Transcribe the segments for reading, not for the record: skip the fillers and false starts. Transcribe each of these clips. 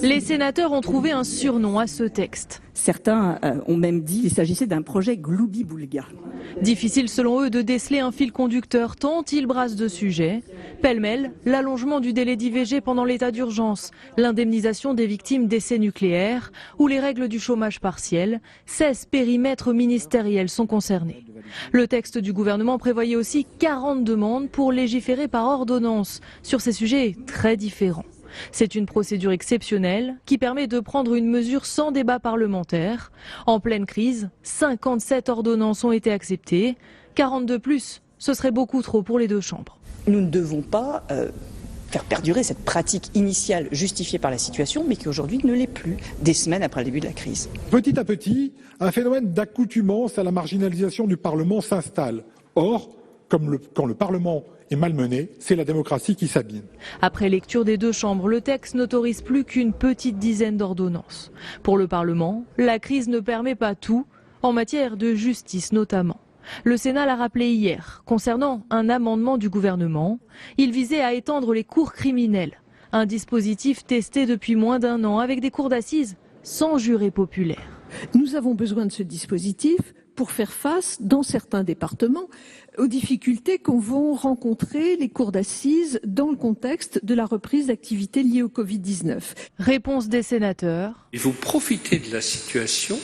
Les sénateurs ont trouvé un surnom à ce texte. Certains ont même dit qu'il s'agissait d'un projet gloubi-boulga. Difficile selon eux de déceler un fil conducteur tant il brasse de sujets. Pêle-mêle, l'allongement du délai d'IVG pendant l'état d'urgence, l'indemnisation des victimes d'essais nucléaires ou les règles du chômage partiel. 16 périmètres ministériels sont concernés. Le texte du gouvernement prévoyait aussi 40 demandes pour légiférer par ordonnance sur ces sujets très différents. C'est une procédure exceptionnelle qui permet de prendre une mesure sans débat parlementaire. En pleine crise, 57 ordonnances ont été acceptées. 40 de plus, ce serait beaucoup trop pour les deux chambres. Nous ne devons pas faire perdurer cette pratique initiale justifiée par la situation, mais qui aujourd'hui ne l'est plus, des semaines après le début de la crise. Petit à petit, un phénomène d'accoutumance à la marginalisation du Parlement s'installe. Or, quand le Parlement est malmené, c'est la démocratie qui s'abîme. Après lecture des deux chambres, le texte n'autorise plus qu'une petite dizaine d'ordonnances. Pour le Parlement, la crise ne permet pas tout, en matière de justice notamment. Le Sénat l'a rappelé hier, concernant un amendement du gouvernement. Il visait à étendre les cours criminelles, un dispositif testé depuis moins d'1 an avec des cours d'assises sans juré populaire. Nous avons besoin de ce dispositif pour faire face, dans certains départements, aux difficultés qu'ont vont rencontrer les cours d'assises dans le contexte de la reprise d'activité liée au Covid-19. Réponse des sénateurs. Il faut profiter de la situation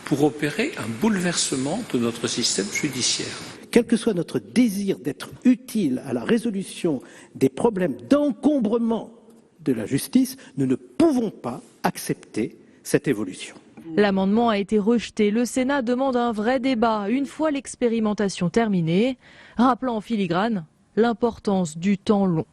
pour opérer un bouleversement de notre système judiciaire. Quel que soit notre désir d'être utile à la résolution des problèmes d'encombrement de la justice, nous ne pouvons pas accepter cette évolution. L'amendement a été rejeté. Le Sénat demande un vrai débat une fois l'expérimentation terminée, rappelant en filigrane l'importance du temps long.